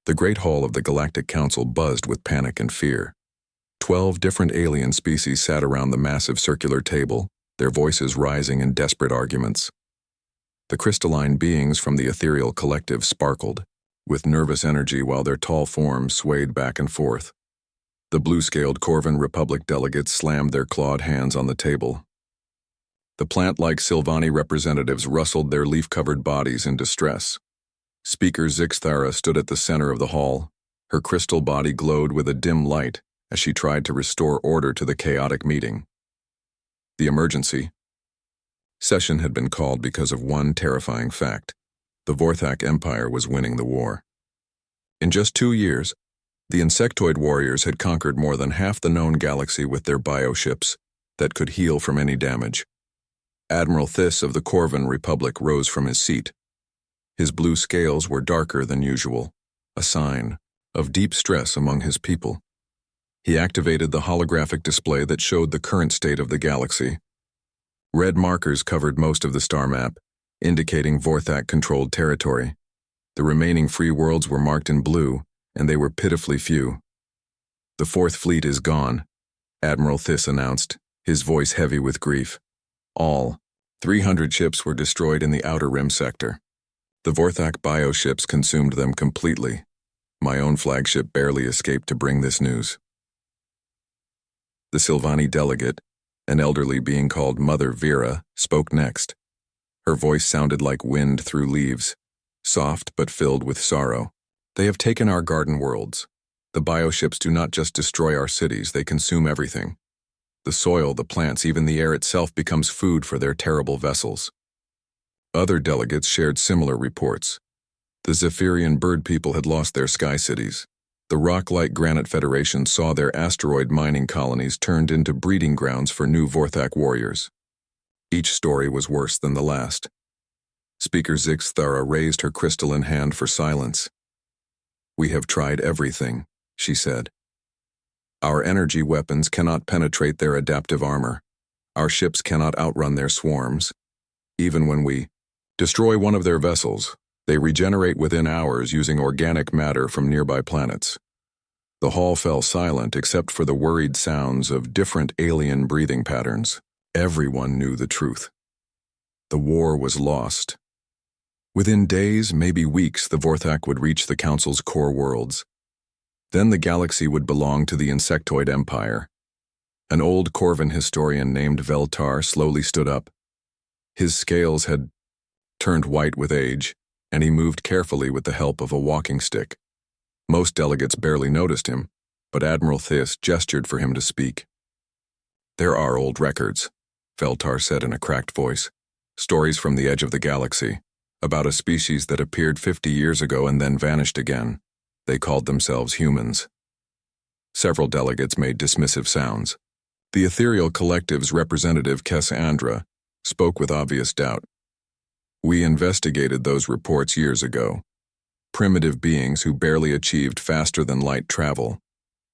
The Great Hall of the Galactic Council buzzed with panic and fear. 12 different alien species sat around the massive circular table, their voices rising in desperate arguments. The crystalline beings from the ethereal collective sparkled, with nervous energy while their tall forms swayed back and forth. The blue-scaled Corvan Republic delegates slammed their clawed hands on the table. The plant-like Sylvani representatives rustled their leaf-covered bodies in distress. Speaker Zixthara stood at the center of the hall. Her crystal body glowed with a dim light as she tried to restore order to the chaotic meeting. The emergency session had been called because of one terrifying fact. The Vorthak Empire was winning the war. In just 2 years, the insectoid warriors had conquered more than half the known galaxy with their bioships that could heal from any damage. Admiral Thys of the Corvan Republic rose from his seat. His blue scales were darker than usual, a sign of deep stress among his people. He activated the holographic display that showed the current state of the galaxy. Red markers covered most of the star map, indicating Vorthak-controlled territory. The remaining free worlds were marked in blue, and they were pitifully few. "The Fourth Fleet is gone," Admiral Thys announced, his voice heavy with grief. All 300 ships were destroyed in the Outer Rim sector. The Vorthak bioships consumed them completely. My own flagship barely escaped to bring this news. The Sylvani delegate, an elderly being called Mother Vera, spoke next. Her voice sounded like wind through leaves, soft but filled with sorrow. "They have taken our garden worlds. The bioships do not just destroy our cities, they consume everything. The soil, the plants, even the air itself becomes food for their terrible vessels." Other delegates shared similar reports. The Zephyrian bird people had lost their sky cities. The rock-like Granite Federation saw their asteroid mining colonies turned into breeding grounds for new Vorthak warriors. Each story was worse than the last. Speaker Zixthara raised her crystalline hand for silence. "We have tried everything," she said. "Our energy weapons cannot penetrate their adaptive armor. Our ships cannot outrun their swarms. Even when we destroy one of their vessels, they regenerate within hours using organic matter from nearby planets." The hall fell silent except for the worried sounds of different alien breathing patterns. Everyone knew the truth. The war was lost. Within days, maybe weeks, the Vorthak would reach the Council's core worlds. Then the galaxy would belong to the Insectoid Empire. An old Corvan historian named Veltar slowly stood up. His scales had turned white with age, and he moved carefully with the help of a walking stick. Most delegates barely noticed him, but Admiral Thys gestured for him to speak. "There are old records," Veltar said in a cracked voice. "Stories from the edge of the galaxy, about a species that appeared 50 years ago and then vanished again. They called themselves humans." Several delegates made dismissive sounds. The ethereal collective's representative, Cassandra, spoke with obvious doubt. "We investigated those reports years ago. Primitive beings who barely achieved faster-than-light travel.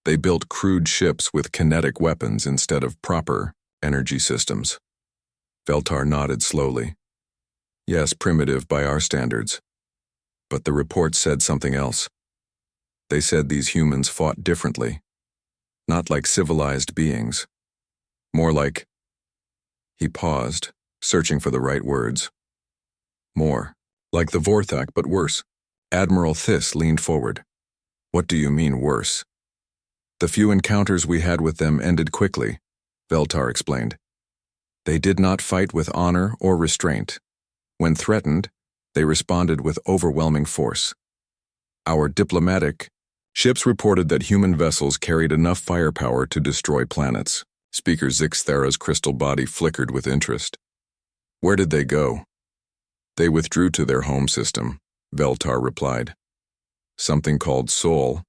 They built crude ships with kinetic weapons instead of proper energy systems." Veltar nodded slowly. "Yes, primitive by our standards. But the report said something else. They said these humans fought differently. Not like civilized beings. More like..." He paused, searching for the right words. "More like the Vorthak, but worse." Admiral Thys leaned forward. "What do you mean, worse?" "The few encounters we had with them ended quickly," Veltar explained. "They did not fight with honor or restraint. When threatened, they responded with overwhelming force. Our diplomatic ships reported that human vessels carried enough firepower to destroy planets." Speaker Zixthara's crystal body flickered with interest. "Where did they go?" "They withdrew to their home system," Veltar replied. "Something called Sol.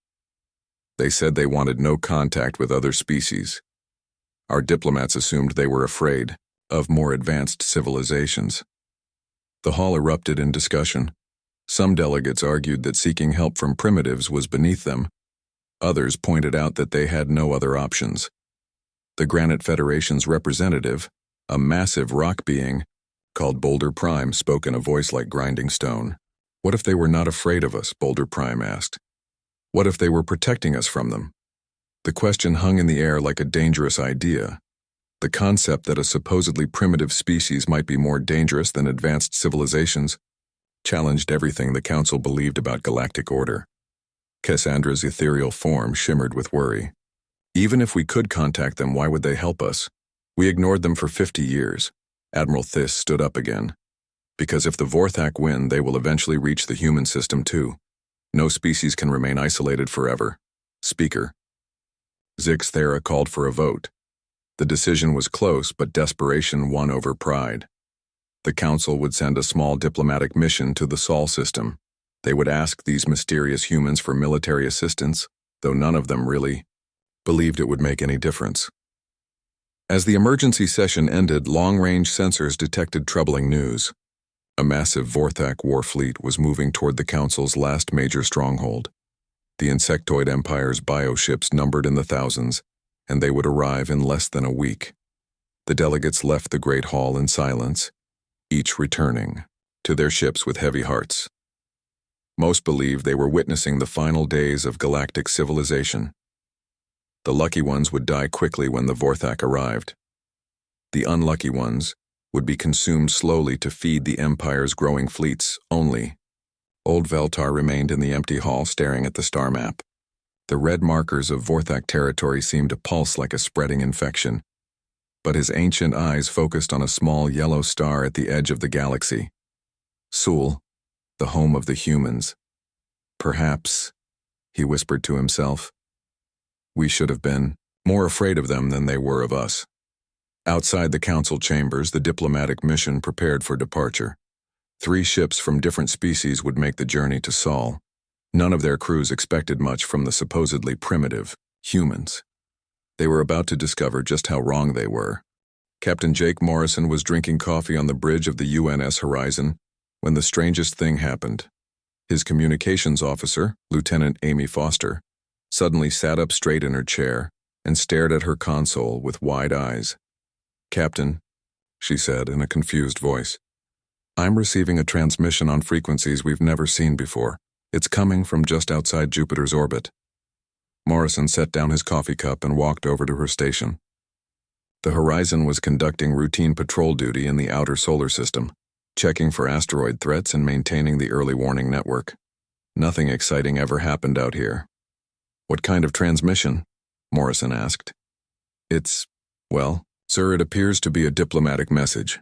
They said they wanted no contact with other species. Our diplomats assumed they were afraid of more advanced civilizations." The hall erupted in discussion. Some delegates argued that seeking help from primitives was beneath them. Others pointed out that they had no other options. The Granite Federation's representative, a massive rock being called Boulder Prime, spoke in a voice like grinding stone. "What if they were not afraid of us?" Boulder Prime asked. What if they were protecting us from them? The question hung in the air like a dangerous idea. The concept that a supposedly primitive species might be more dangerous than advanced civilizations challenged everything the Council believed about galactic order. Cassandra's ethereal form shimmered with worry. Even if we could contact them, why would they help us? We ignored them for 50 years. Admiral Thys stood up again. Because if the Vorthak win, they will eventually reach the human system too. No species can remain isolated forever. Speaker. Zix Thera called for a vote. The decision was close, but desperation won over pride. The Council would send a small diplomatic mission to the Sol system. They would ask these mysterious humans for military assistance, though none of them really believed it would make any difference. As the emergency session ended, long-range sensors detected troubling news. A massive Vorthak war fleet was moving toward the Council's last major stronghold. The Insectoid Empire's bioships numbered in the thousands, and they would arrive in less than a week. The delegates left the Great Hall in silence, each returning to their ships with heavy hearts. Most believed they were witnessing the final days of galactic civilization. The lucky ones would die quickly when the Vorthak arrived. The unlucky ones would be consumed slowly to feed the Empire's growing fleets only. Old Veltar remained in the empty hall staring at the star map. The red markers of Vorthak territory seemed to pulse like a spreading infection, but his ancient eyes focused on a small yellow star at the edge of the galaxy. Sul, the home of the humans. Perhaps, he whispered to himself, we should have been more afraid of them than they were of us. Outside the Council chambers, the diplomatic mission prepared for departure. 3 ships from different species would make the journey to Sol. None of their crews expected much from the supposedly primitive humans. They were about to discover just how wrong they were. Captain Jake Morrison was drinking coffee on the bridge of the UNS Horizon when the strangest thing happened. His communications officer, Lieutenant Amy Foster, suddenly sat up straight in her chair and stared at her console with wide eyes. "Captain," she said in a confused voice, "I'm receiving a transmission on frequencies we've never seen before. It's coming from just outside Jupiter's orbit." Morrison set down his coffee cup and walked over to her station. The Horizon was conducting routine patrol duty in the outer solar system, checking for asteroid threats and maintaining the early warning network. Nothing exciting ever happened out here. "What kind of transmission?" Morrison asked. Well, sir, it appears to be a diplomatic message.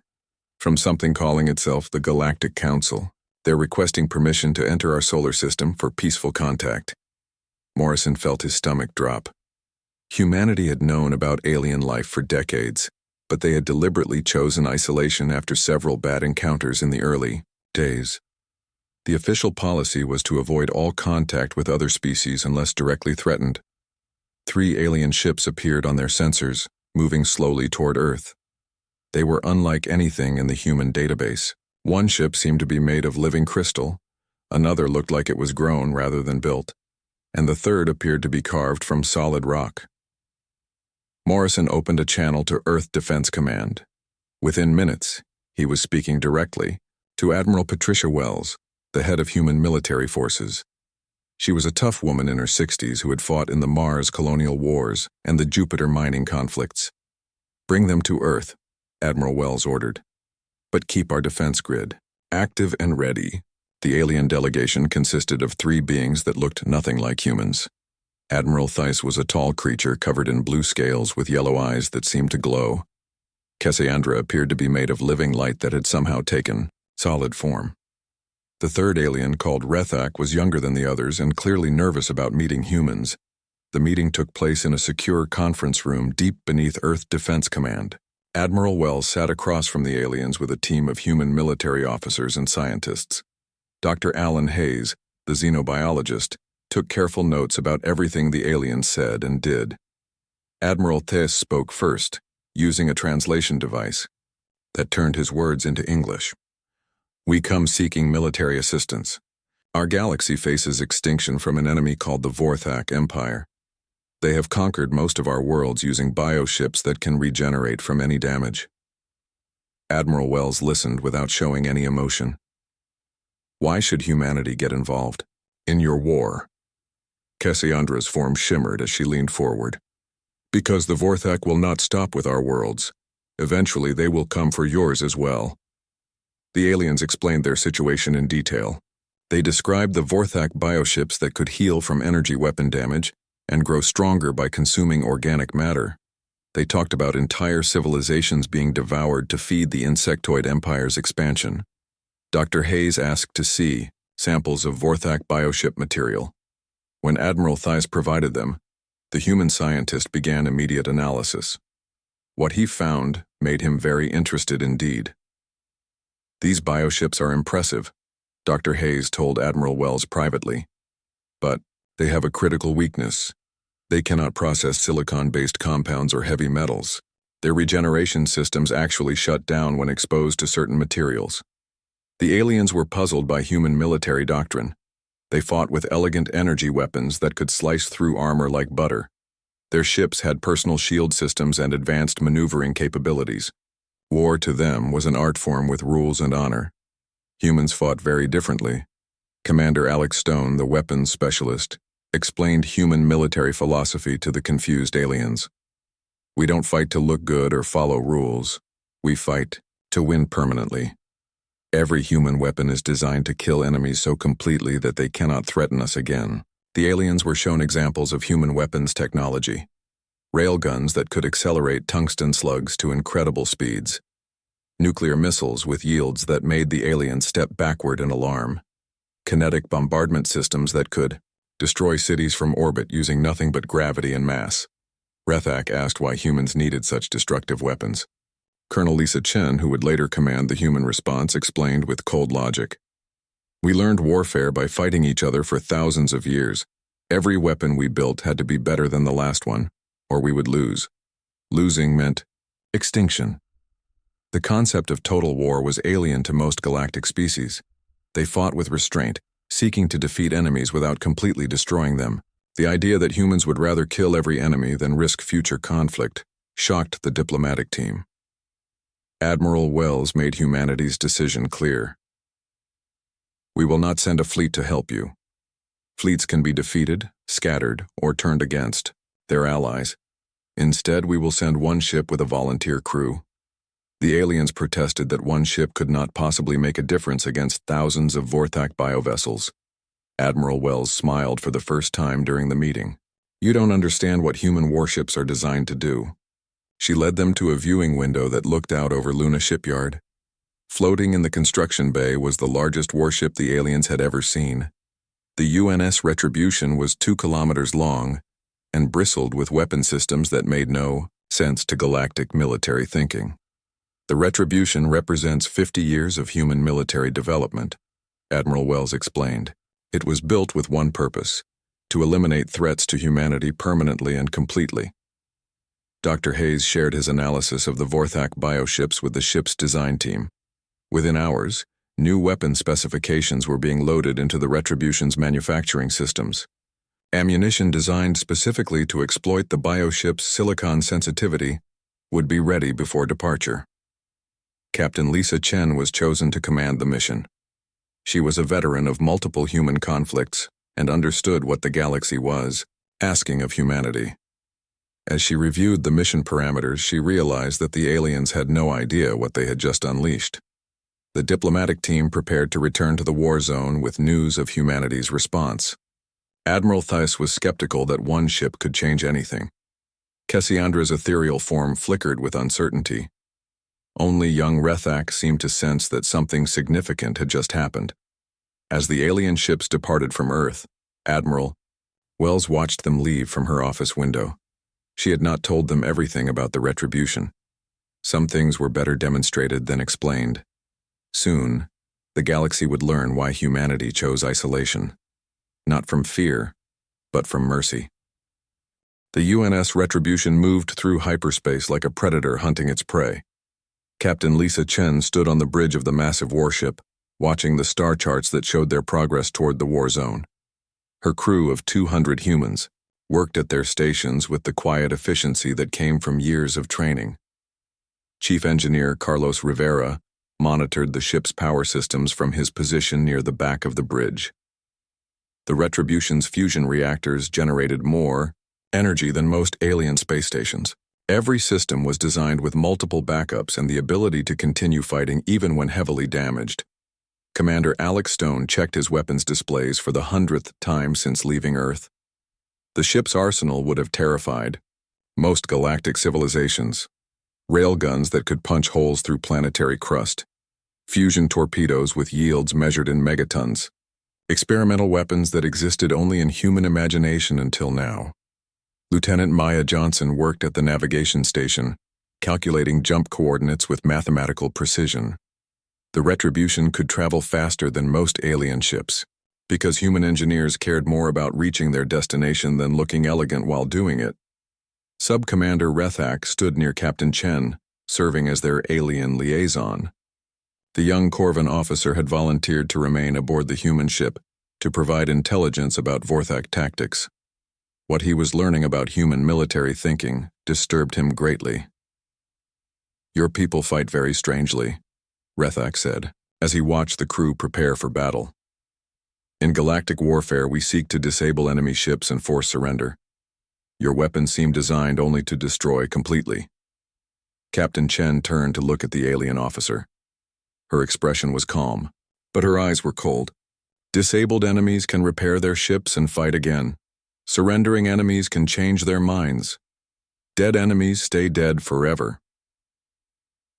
From something calling itself the Galactic Council. They're requesting permission to enter our solar system for peaceful contact." Morrison felt his stomach drop. Humanity had known about alien life for decades, but they had deliberately chosen isolation after several bad encounters in the early days. The official policy was to avoid all contact with other species unless directly threatened. 3 alien ships appeared on their sensors, moving slowly toward Earth. They were unlike anything in the human database. One ship seemed to be made of living crystal, another looked like it was grown rather than built, and the third appeared to be carved from solid rock. Morrison opened a channel to Earth Defense Command. Within minutes, he was speaking directly to Admiral Patricia Wells, the head of human military forces. She was a tough woman in her 60s who had fought in the Mars colonial wars and the Jupiter mining conflicts. "Bring them to Earth," Admiral Wells ordered. "But keep our defense grid active and ready." The alien delegation consisted of 3 beings that looked nothing like humans. Admiral Thys was a tall creature covered in blue scales with yellow eyes that seemed to glow. Cassandra appeared to be made of living light that had somehow taken solid form. The 3rd alien, called Rethak, was younger than the others and clearly nervous about meeting humans. The meeting took place in a secure conference room deep beneath Earth Defense Command. Admiral Wells sat across from the aliens with a team of human military officers and scientists. Dr. Alan Hayes, the xenobiologist, took careful notes about everything the aliens said and did. Admiral Thys spoke first, using a translation device that turned his words into English. "We come seeking military assistance. Our galaxy faces extinction from an enemy called the Vorthak Empire. They have conquered most of our worlds using bioships that can regenerate from any damage." Admiral Wells listened without showing any emotion. "Why should humanity get involved in your war?" Cassandra's form shimmered as she leaned forward. Because the Vorthak will not stop with our worlds. Eventually they will come for yours as well. The aliens explained their situation in detail. They described the Vorthak bioships that could heal from energy weapon damage and grow stronger by consuming organic matter. They talked about entire civilizations being devoured to feed the insectoid empire's expansion. Dr. Hayes asked to see samples of Vorthak bioship material. When Admiral Theiss provided them, the human scientist began immediate analysis. What he found made him very interested indeed. These bioships are impressive, Dr. Hayes told Admiral Wells privately. But they have a critical weakness. They cannot process silicon-based compounds or heavy metals. Their regeneration systems actually shut down when exposed to certain materials. The aliens were puzzled by human military doctrine. They fought with elegant energy weapons that could slice through armor like butter. Their ships had personal shield systems and advanced maneuvering capabilities. War to them was an art form with rules and honor. Humans fought very differently. Commander Alex Stone, the weapons specialist, explained human military philosophy to the confused aliens. We don't fight to look good or follow rules. We fight to win permanently. Every human weapon is designed to kill enemies so completely that they cannot threaten us again. The aliens were shown examples of human weapons technology. Railguns that could accelerate tungsten slugs to incredible speeds. Nuclear missiles with yields that made the aliens step backward in alarm. Kinetic bombardment systems that could destroy cities from orbit using nothing but gravity and mass. Rethak asked why humans needed such destructive weapons. Colonel Lisa Chen, who would later command the human response, explained with cold logic. We learned warfare by fighting each other for thousands of years. Every weapon we built had to be better than the last one, or we would lose. Losing meant extinction. The concept of total war was alien to most galactic species. They fought with restraint, seeking to defeat enemies without completely destroying them. The idea that humans would rather kill every enemy than risk future conflict shocked the diplomatic team. Admiral Wells made humanity's decision clear. We will not send a fleet to help you. Fleets can be defeated, scattered, or turned against their allies. Instead, we will send one ship with a volunteer crew. The aliens protested that one ship could not possibly make a difference against thousands of Vorthak biovessels. Admiral Wells smiled for the first time during the meeting. You don't understand what human warships are designed to do. She led them to a viewing window that looked out over Luna Shipyard. Floating in the construction bay was the largest warship the aliens had ever seen. The UNS Retribution was 2 kilometers long and bristled with weapon systems that made no sense to galactic military thinking. The Retribution represents 50 years of human military development, Admiral Wells explained. It was built with one purpose, to eliminate threats to humanity permanently and completely. Dr. Hayes shared his analysis of the Vorthak bioships with the ship's design team. Within hours, new weapon specifications were being loaded into the Retribution's manufacturing systems. Ammunition designed specifically to exploit the bioship's silicon sensitivity would be ready before departure. Captain Lisa Chen was chosen to command the mission. She was a veteran of multiple human conflicts and understood what the galaxy was asking of humanity. As she reviewed the mission parameters, she realized that the aliens had no idea what they had just unleashed. The diplomatic team prepared to return to the war zone with news of humanity's response. Admiral Theiss was skeptical that one ship could change anything. Cassandra's ethereal form flickered with uncertainty. Only young Rethak seemed to sense that something significant had just happened. As the alien ships departed from Earth, Admiral Wells watched them leave from her office window. She had not told them everything about the Retribution. Some things were better demonstrated than explained. Soon, the galaxy would learn why humanity chose isolation. Not from fear, but from mercy. The UNS Retribution moved through hyperspace like a predator hunting its prey. Captain Lisa Chen stood on the bridge of the massive warship, watching the star charts that showed their progress toward the war zone. Her crew of 200 humans worked at their stations with the quiet efficiency that came from years of training. Chief Engineer Carlos Rivera monitored the ship's power systems from his position near the back of the bridge. The Retribution's fusion reactors generated more energy than most alien space stations. Every system was designed with multiple backups and the ability to continue fighting even when heavily damaged. Commander Alex Stone checked his weapons displays for the 100th time since leaving Earth. The ship's arsenal would have terrified most galactic civilizations. Railguns that could punch holes through planetary crust. Fusion torpedoes with yields measured in megatons. Experimental weapons that existed only in human imagination until now. Lieutenant Maya Johnson worked at the navigation station, calculating jump coordinates with mathematical precision. The Retribution could travel faster than most alien ships, because human engineers cared more about reaching their destination than looking elegant while doing it. Sub-Commander Rethak stood near Captain Chen, serving as their alien liaison. The young Corvan officer had volunteered to remain aboard the human ship to provide intelligence about Vorthak tactics. What he was learning about human military thinking disturbed him greatly. "Your people fight very strangely," Rethak said, as he watched the crew prepare for battle. "In galactic warfare, we seek to disable enemy ships and force surrender. Your weapons seem designed only to destroy completely." Captain Chen turned to look at the alien officer. Her expression was calm, but her eyes were cold. "Disabled enemies can repair their ships and fight again. Surrendering enemies can change their minds. Dead enemies stay dead forever."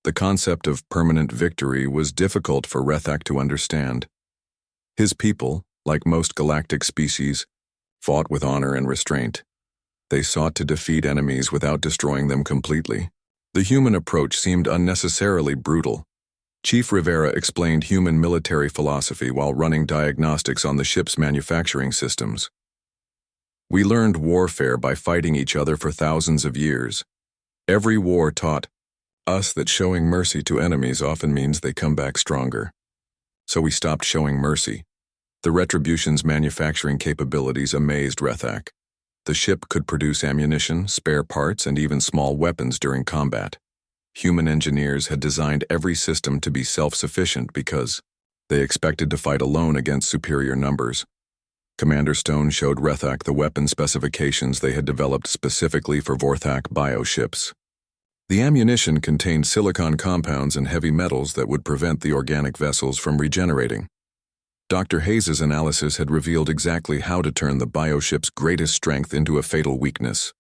The concept of permanent victory was difficult for Rethak to understand. His people, like most galactic species, fought with honor and restraint. They sought to defeat enemies without destroying them completely. The human approach seemed unnecessarily brutal. Chief Rivera explained human military philosophy while running diagnostics on the ship's manufacturing systems. "We learned warfare by fighting each other for thousands of years. Every war taught us that showing mercy to enemies often means they come back stronger. So we stopped showing mercy." The Retribution's manufacturing capabilities amazed Rethak. The ship could produce ammunition, spare parts, and even small weapons during combat. Human engineers had designed every system to be self-sufficient because they expected to fight alone against superior numbers. Commander Stone showed Rethak the weapon specifications they had developed specifically for Vorthak bioships. The ammunition contained silicon compounds and heavy metals that would prevent the organic vessels from regenerating. Dr. Hayes' analysis had revealed exactly how to turn the bioship's greatest strength into a fatal weakness.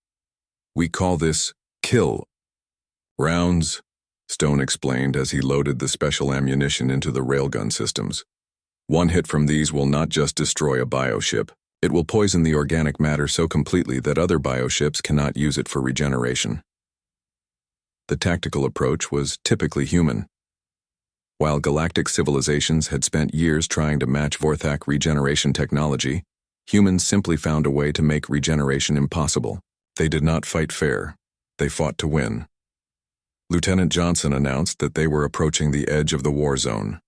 "We call this kill rounds," Stone explained as he loaded the special ammunition into the railgun systems. "One hit from these will not just destroy a bioship, it will poison the organic matter so completely that other bioships cannot use it for regeneration." The tactical approach was typically human. While galactic civilizations had spent years trying to match Vorthak regeneration technology, humans simply found a way to make regeneration impossible. They did not fight fair. They fought to win. Lieutenant Johnson announced that they were approaching the edge of the war zone.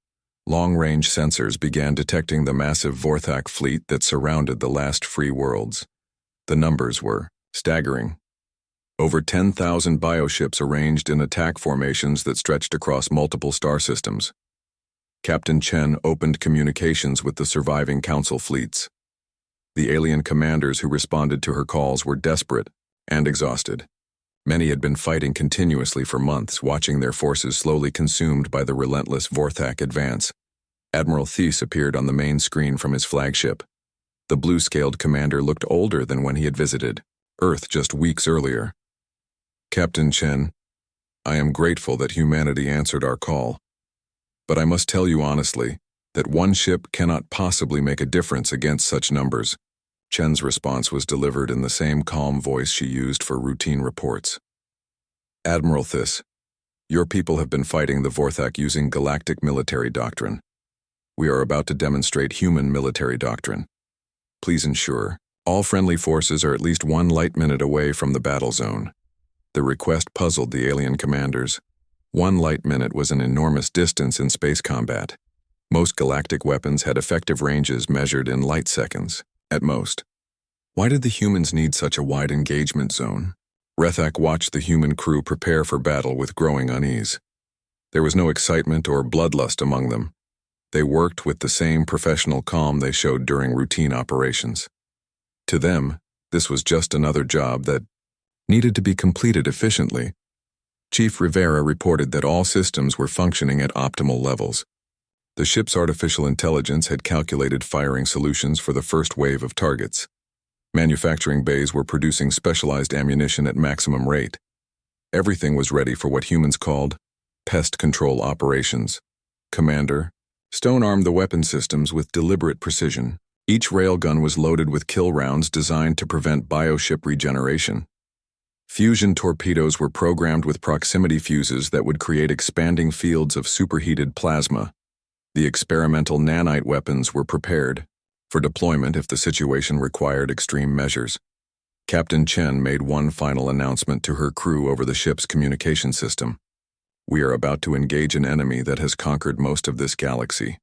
Long-range sensors began detecting the massive Vorthak fleet that surrounded the last free worlds. The numbers were staggering. Over 10,000 bioships arranged in attack formations that stretched across multiple star systems. Captain Chen opened communications with the surviving Council fleets. The alien commanders who responded to her calls were desperate and exhausted. Many had been fighting continuously for months, watching their forces slowly consumed by the relentless Vorthak advance. Admiral Thies appeared on the main screen from his flagship. The blue-scaled commander looked older than when he had visited Earth just weeks earlier. "Captain Chen, I am grateful that humanity answered our call. But I must tell you honestly that one ship cannot possibly make a difference against such numbers." Chen's response was delivered in the same calm voice she used for routine reports. "Admiral Thies, your people have been fighting the Vorthak using galactic military doctrine. We are about to demonstrate human military doctrine. Please ensure all friendly forces are at least 1 light minute away from the battle zone." The request puzzled the alien commanders. 1 light minute was an enormous distance in space combat. Most galactic weapons had effective ranges measured in light seconds, at most. Why did the humans need such a wide engagement zone? Rethak watched the human crew prepare for battle with growing unease. There was no excitement or bloodlust among them. They worked with the same professional calm they showed during routine operations. To them, this was just another job that needed to be completed efficiently. Chief Rivera reported that all systems were functioning at optimal levels. The ship's artificial intelligence had calculated firing solutions for the first wave of targets. Manufacturing bays were producing specialized ammunition at maximum rate. Everything was ready for what humans called pest control operations. Commander, Stone armed the weapon systems with deliberate precision. Each railgun was loaded with kill rounds designed to prevent bioship regeneration. Fusion torpedoes were programmed with proximity fuses that would create expanding fields of superheated plasma. The experimental nanite weapons were prepared for deployment if the situation required extreme measures. Captain Chen made one final announcement to her crew over the ship's communication system. We are about to engage an enemy that has conquered most of this galaxy.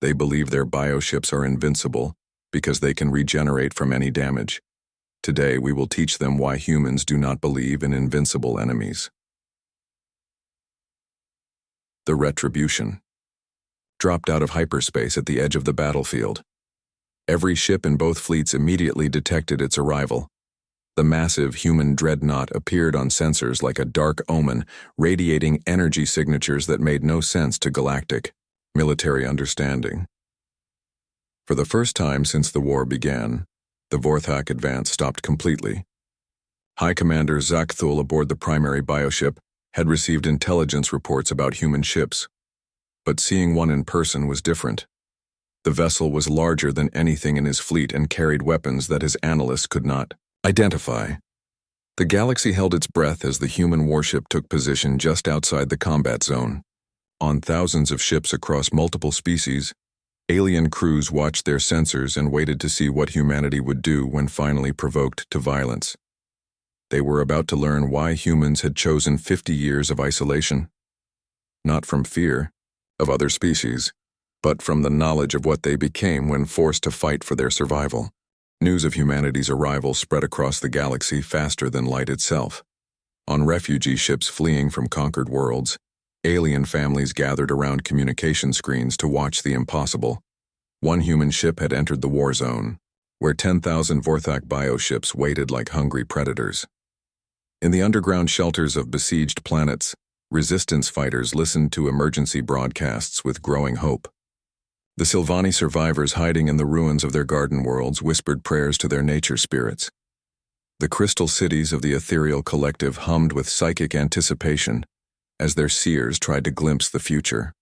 They believe their bioships are invincible because they can regenerate from any damage. Today we will teach them why humans do not believe in invincible enemies. The Retribution dropped out of hyperspace at the edge of the battlefield. Every ship in both fleets immediately detected its arrival. The massive human dreadnought appeared on sensors like a dark omen, radiating energy signatures that made no sense to galactic military understanding. For the first time since the war began, the Vorthak advance stopped completely. High Commander Zakthul aboard the primary bioship had received intelligence reports about human ships, but seeing one in person was different. The vessel was larger than anything in his fleet and carried weapons that his analysts could not identify. The galaxy held its breath as the human warship took position just outside the combat zone. On thousands of ships across multiple species, alien crews watched their sensors and waited to see what humanity would do when finally provoked to violence. They were about to learn why humans had chosen 50 years of isolation. Not from fear of other species, but from the knowledge of what they became when forced to fight for their survival. News of humanity's arrival spread across the galaxy faster than light itself. On refugee ships fleeing from conquered worlds, alien families gathered around communication screens to watch the impossible. One human ship had entered the war zone, where 10,000 Vorthak bioships waited like hungry predators. In the underground shelters of besieged planets, resistance fighters listened to emergency broadcasts with growing hope. The Sylvani survivors hiding in the ruins of their garden worlds whispered prayers to their nature spirits. The crystal cities of the ethereal collective hummed with psychic anticipation as their seers tried to glimpse the future.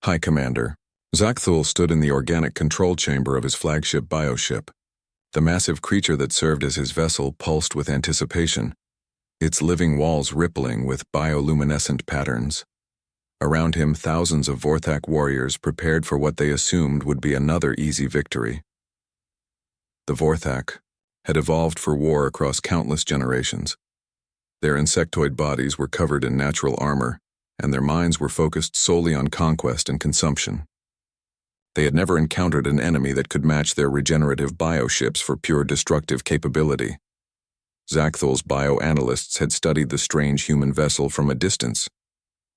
High Commander Zakthul stood in the organic control chamber of his flagship bioship. The massive creature that served as his vessel pulsed with anticipation, its living walls rippling with bioluminescent patterns. Around him, thousands of Vorthak warriors prepared for what they assumed would be another easy victory. The Vorthak had evolved for war across countless generations. Their insectoid bodies were covered in natural armor, and their minds were focused solely on conquest and consumption. They had never encountered an enemy that could match their regenerative bioships for pure destructive capability. Zakthul's bioanalysts had studied the strange human vessel from a distance.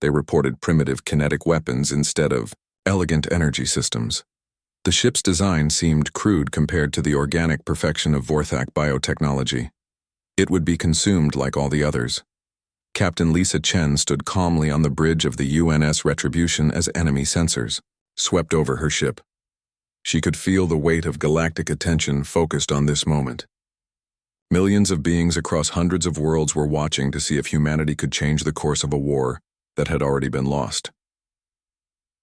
They reported primitive kinetic weapons instead of elegant energy systems. The ship's design seemed crude compared to the organic perfection of Vorthak biotechnology. It would be consumed like all the others. Captain Lisa Chen stood calmly on the bridge of the UNS Retribution as enemy sensors swept over her ship. She could feel the weight of galactic attention focused on this moment. Millions of beings across hundreds of worlds were watching to see if humanity could change the course of a war that had already been lost.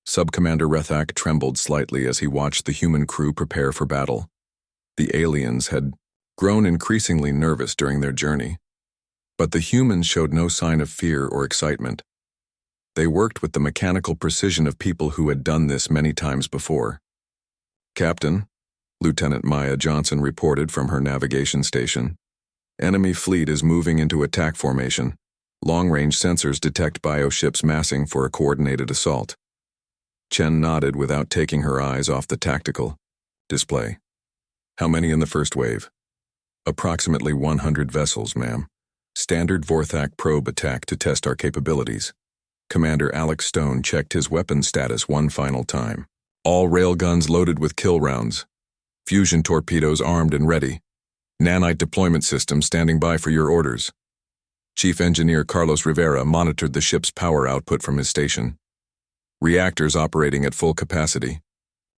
Subcommander Rethak trembled slightly as he watched the human crew prepare for battle. The aliens had grown increasingly nervous during their journey, but the humans showed no sign of fear or excitement. They worked with the mechanical precision of people who had done this many times before. Captain, Lieutenant Maya Johnson reported from her navigation station, enemy fleet is moving into attack formation. Long-range sensors detect bioships massing for a coordinated assault. Chen nodded without taking her eyes off the tactical display. How many in the first wave? Approximately 100 vessels, ma'am. Standard Vorthak probe attack to test our capabilities. Commander Alex Stone checked his weapon status one final time. All railguns loaded with kill rounds. Fusion torpedoes armed and ready. Nanite deployment system standing by for your orders. Chief Engineer Carlos Rivera monitored the ship's power output from his station. Reactors operating at full capacity.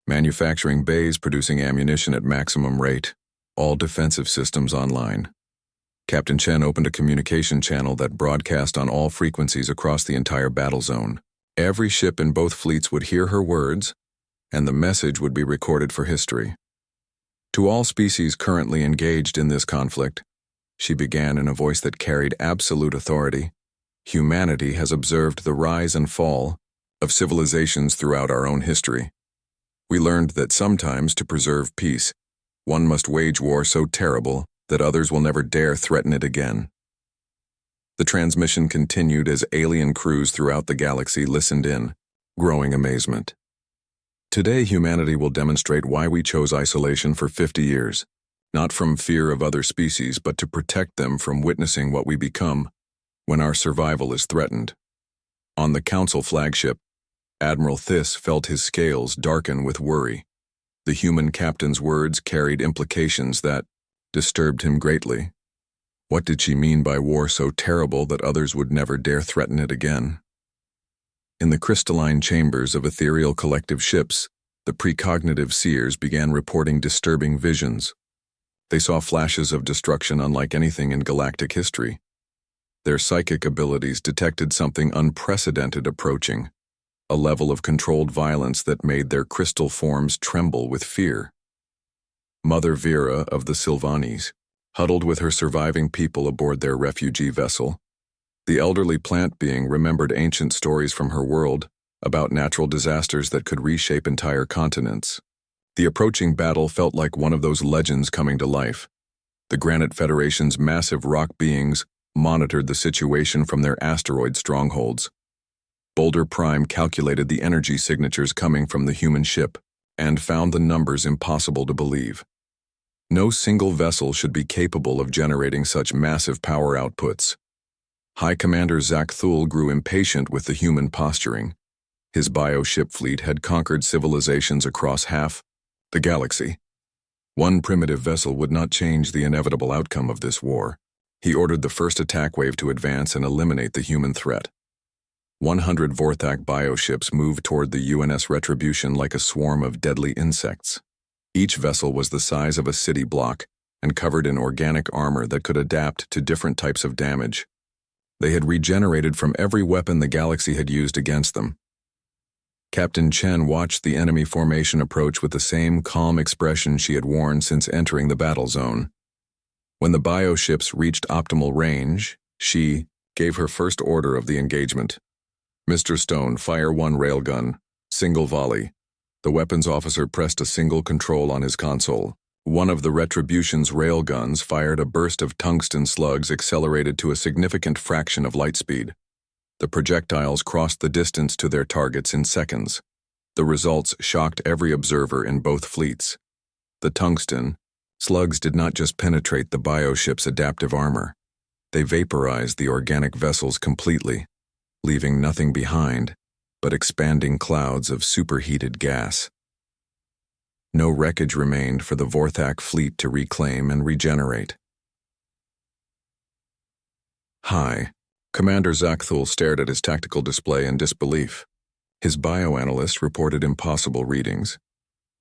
Manufacturing bays producing ammunition at maximum rate. All defensive systems online. Captain Chen opened a communication channel that broadcast on all frequencies across the entire battle zone. Every ship in both fleets would hear her words, and the message would be recorded for history. To all species currently engaged in this conflict, she began in a voice that carried absolute authority. Humanity has observed the rise and fall of civilizations throughout our own history. We learned that sometimes to preserve peace, one must wage war so terrible that others will never dare threaten it again. The transmission continued as alien crews throughout the galaxy listened in, growing amazement. Today, humanity will demonstrate why we chose isolation for 50 years, not from fear of other species, but to protect them from witnessing what we become when our survival is threatened. On the Council flagship, Admiral Thys felt his scales darken with worry. The human captain's words carried implications that disturbed him greatly. What did she mean by war so terrible that others would never dare threaten it again? In the crystalline chambers of ethereal collective ships, the precognitive seers began reporting disturbing visions. They saw flashes of destruction unlike anything in galactic history. Their psychic abilities detected something unprecedented approaching, a level of controlled violence that made their crystal forms tremble with fear. Mother Vera of the Sylvanes, huddled with her surviving people aboard their refugee vessel. The elderly plant being remembered ancient stories from her world about natural disasters that could reshape entire continents. The approaching battle felt like one of those legends coming to life. The Granite Federation's massive rock beings monitored the situation from their asteroid strongholds. Boulder Prime calculated the energy signatures coming from the human ship and found the numbers impossible to believe. No single vessel should be capable of generating such massive power outputs. High Commander Zak Thul grew impatient with the human posturing. His bio-ship fleet had conquered civilizations across half the galaxy. One primitive vessel would not change the inevitable outcome of this war. He ordered the first attack wave to advance and eliminate the human threat. 100 Vorthak bioships moved toward the UNS Retribution like a swarm of deadly insects. Each vessel was the size of a city block and covered in organic armor that could adapt to different types of damage. They had regenerated from every weapon the galaxy had used against them. Captain Chen watched the enemy formation approach with the same calm expression she had worn since entering the battle zone. When the bioships reached optimal range, she gave her first order of the engagement. Mr. Stone, fire one railgun, single volley. The weapons officer pressed a single control on his console. One of the Retribution's railguns fired a burst of tungsten slugs accelerated to a significant fraction of light speed. The projectiles crossed the distance to their targets in seconds. The results shocked every observer in both fleets. The tungsten slugs did not just penetrate the bioship's adaptive armor. They vaporized the organic vessels completely, leaving nothing behind but expanding clouds of superheated gas. No wreckage remained for the Vorthak fleet to reclaim and regenerate. Hi. Commander Zak Thul stared at his tactical display in disbelief. His bioanalyst reported impossible readings.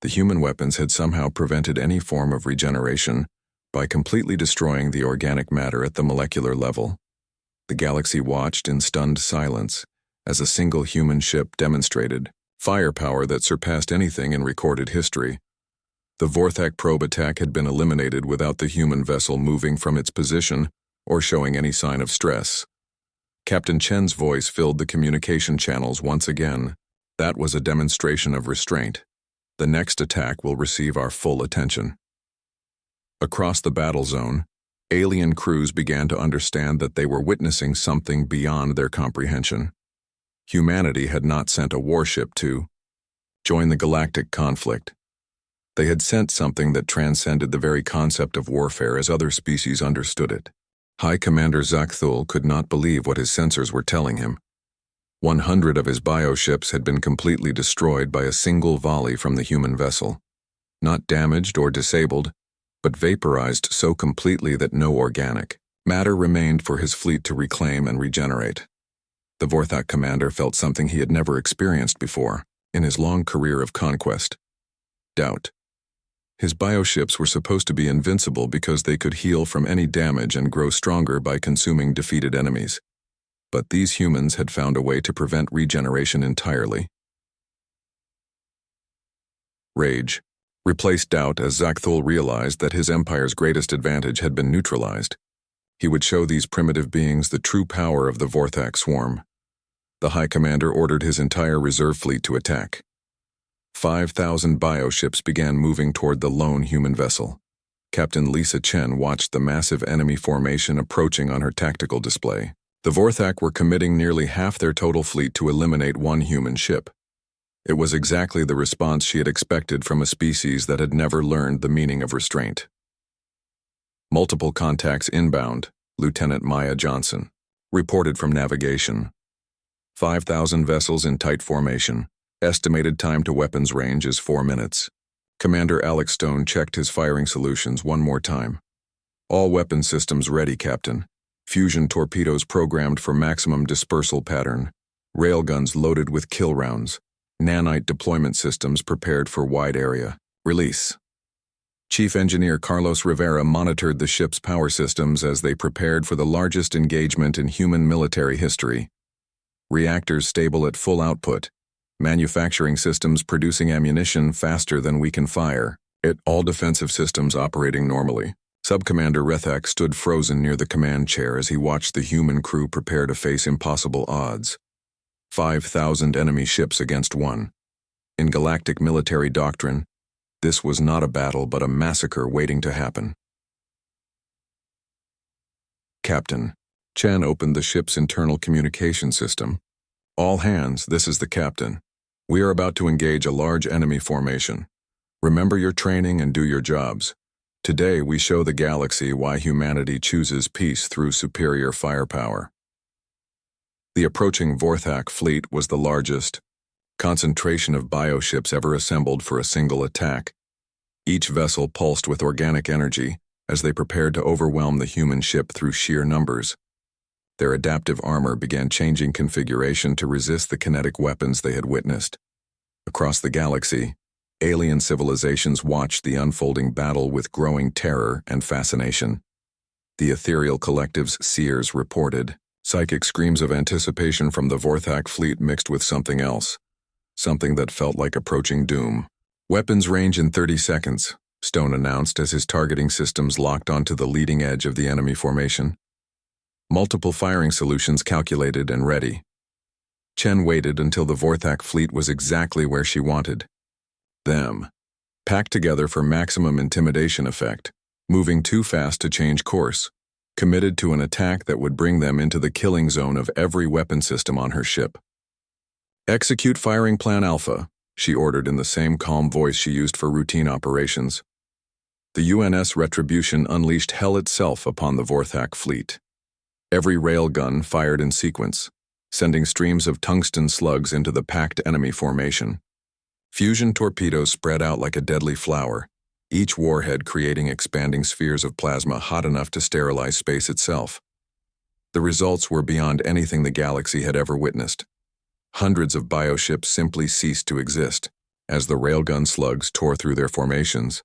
The human weapons had somehow prevented any form of regeneration by completely destroying the organic matter at the molecular level. The galaxy watched in stunned silence as a single human ship demonstrated firepower that surpassed anything in recorded history. The Vorthak probe attack had been eliminated without the human vessel moving from its position or showing any sign of stress. Captain Chen's voice filled the communication channels once again. That was a demonstration of restraint. The next attack will receive our full attention. Across the battle zone, alien crews began to understand that they were witnessing something beyond their comprehension. Humanity had not sent a warship to join the galactic conflict. They had sent something that transcended the very concept of warfare as other species understood it. High Commander Zak Thul could not believe what his sensors were telling him. 100 of his bioships had been completely destroyed by a single volley from the human vessel. Not damaged or disabled, but vaporized so completely that no organic matter remained for his fleet to reclaim and regenerate. The Vorthak commander felt something he had never experienced before in his long career of conquest: doubt. His bioships were supposed to be invincible because they could heal from any damage and grow stronger by consuming defeated enemies. But these humans had found a way to prevent regeneration entirely. Rage replaced doubt as Zakthul realized that his empire's greatest advantage had been neutralized. He would show these primitive beings the true power of the Vorthak swarm. The High Commander ordered his entire reserve fleet to attack. 5,000 bioships began moving toward the lone human vessel. Captain Lisa Chen watched the massive enemy formation approaching on her tactical display. The Vorthak were committing nearly half their total fleet to eliminate one human ship. It was exactly the response she had expected from a species that had never learned the meaning of restraint. Multiple contacts inbound, Lieutenant Maya Johnson reported from navigation. 5,000 vessels in tight formation. Estimated time to weapons range is 4 minutes. Commander Alex Stone checked his firing solutions one more time. All weapon systems ready, Captain. Fusion torpedoes programmed for maximum dispersal pattern. Railguns loaded with kill rounds. Nanite deployment systems prepared for wide area. Release. Chief Engineer Carlos Rivera monitored the ship's power systems as they prepared for the largest engagement in human military history. Reactors stable at full output. Manufacturing systems producing ammunition faster than we can fire. All defensive systems operating normally. Subcommander Rethak stood frozen near the command chair as he watched the human crew prepare to face impossible odds. 5,000 enemy ships against one. In galactic military doctrine, this was not a battle but a massacre waiting to happen. Captain. Chen opened the ship's internal communication system. All hands, this is the captain. We are about to engage a large enemy formation. Remember your training and do your jobs. Today we show the galaxy why humanity chooses peace through superior firepower. The approaching Vorthak fleet was the largest concentration of bioships ever assembled for a single attack. Each vessel pulsed with organic energy as they prepared to overwhelm the human ship through sheer numbers. Their adaptive armor began changing configuration to resist the kinetic weapons they had witnessed. Across the galaxy, alien civilizations watched the unfolding battle with growing terror and fascination. The ethereal collective's seers reported. Psychic screams of anticipation from the Vorthak fleet mixed with something else. Something that felt like approaching doom. Weapons range in 30 seconds, Stone announced as his targeting systems locked onto the leading edge of the enemy formation. Multiple firing solutions calculated and ready. Chen waited until the Vorthak fleet was exactly where she wanted. Them. Packed together for maximum intimidation effect, moving too fast to change course. Committed to an attack that would bring them into the killing zone of every weapon system on her ship. Execute firing plan Alpha, she ordered in the same calm voice she used for routine operations. The UNS Retribution unleashed hell itself upon the Vorthak fleet. Every railgun fired in sequence, sending streams of tungsten slugs into the packed enemy formation. Fusion torpedoes spread out like a deadly flower, each warhead creating expanding spheres of plasma hot enough to sterilize space itself. The results were beyond anything the galaxy had ever witnessed. Hundreds of bioships simply ceased to exist as the railgun slugs tore through their formations.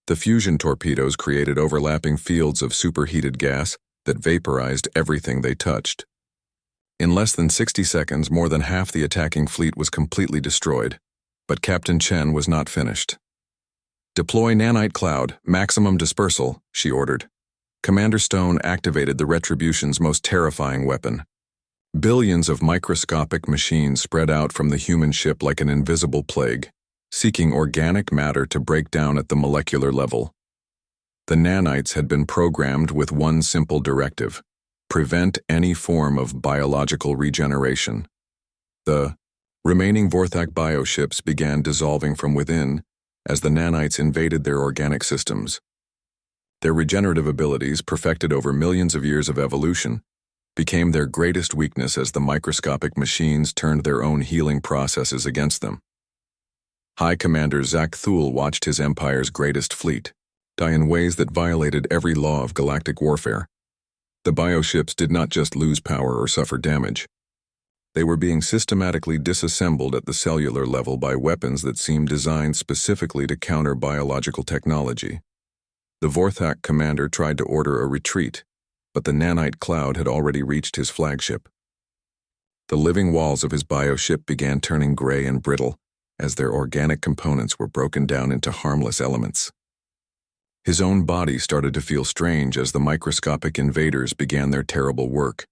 The fusion torpedoes created overlapping fields of superheated gas that vaporized everything they touched. In less than 60 seconds, more than half the attacking fleet was completely destroyed, but Captain Chen was not finished. Deploy nanite cloud, maximum dispersal, she ordered. Commander Stone activated the Retribution's most terrifying weapon. Billions of microscopic machines spread out from the human ship like an invisible plague, seeking organic matter to break down at the molecular level. The nanites had been programmed with one simple directive: prevent any form of biological regeneration. The remaining Vorthak bioships began dissolving from within as the nanites invaded their organic systems. Their regenerative abilities, perfected over millions of years of evolution, became their greatest weakness as the microscopic machines turned their own healing processes against them. High Commander Zak Thul watched his empire's greatest fleet die in ways that violated every law of galactic warfare. The bioships did not just lose power or suffer damage. They were being systematically disassembled at the cellular level by weapons that seemed designed specifically to counter biological technology. The Vorthak commander tried to order a retreat, but the nanite cloud had already reached his flagship. The living walls of his bioship began turning gray and brittle as their organic components were broken down into harmless elements. His own body started to feel strange as the microscopic invaders began their terrible work.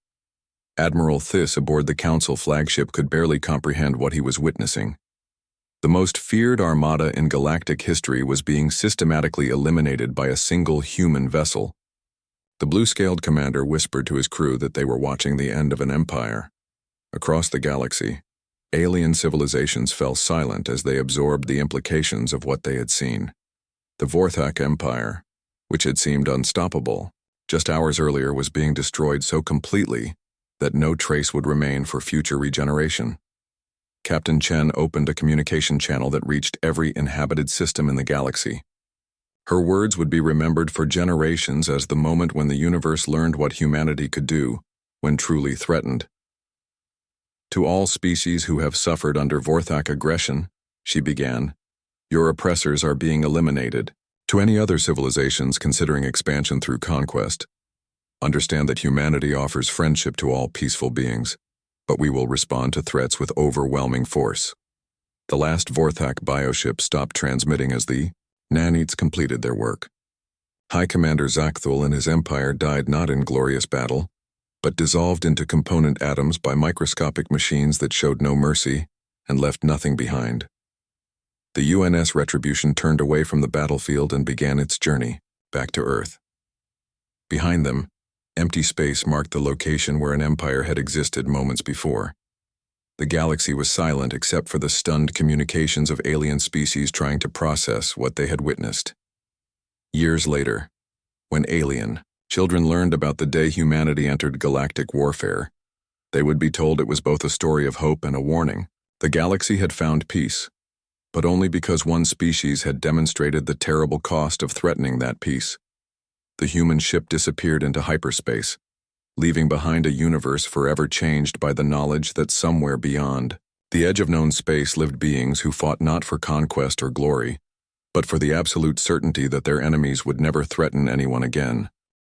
Admiral Thys aboard the Council flagship could barely comprehend what he was witnessing. The most feared armada in galactic history was being systematically eliminated by a single human vessel. The blue-scaled commander whispered to his crew that they were watching the end of an empire. Across the galaxy, alien civilizations fell silent as they absorbed the implications of what they had seen. The Vorthak Empire, which had seemed unstoppable, just hours earlier was being destroyed so completely that no trace would remain for future regeneration. Captain Chen opened a communication channel that reached every inhabited system in the galaxy. Her words would be remembered for generations as the moment when the universe learned what humanity could do when truly threatened. To all species who have suffered under Vorthak aggression, she began, your oppressors are being eliminated. To any other civilizations considering expansion through conquest, understand that humanity offers friendship to all peaceful beings, but we will respond to threats with overwhelming force. The last Vorthak bioship stopped transmitting as the nanites completed their work. High Commander Zak Thul and his empire died not in glorious battle, but dissolved into component atoms by microscopic machines that showed no mercy and left nothing behind. The UNS Retribution turned away from the battlefield and began its journey back to Earth. Behind them, empty space marked the location where an empire had existed moments before. The galaxy was silent except for the stunned communications of alien species trying to process what they had witnessed. Years later, when alien children learned about the day humanity entered galactic warfare, they would be told it was both a story of hope and a warning. The galaxy had found peace, but only because one species had demonstrated the terrible cost of threatening that peace. The human ship disappeared into hyperspace, leaving behind a universe forever changed by the knowledge that somewhere beyond the edge of known space lived beings who fought not for conquest or glory, but for the absolute certainty that their enemies would never threaten anyone again.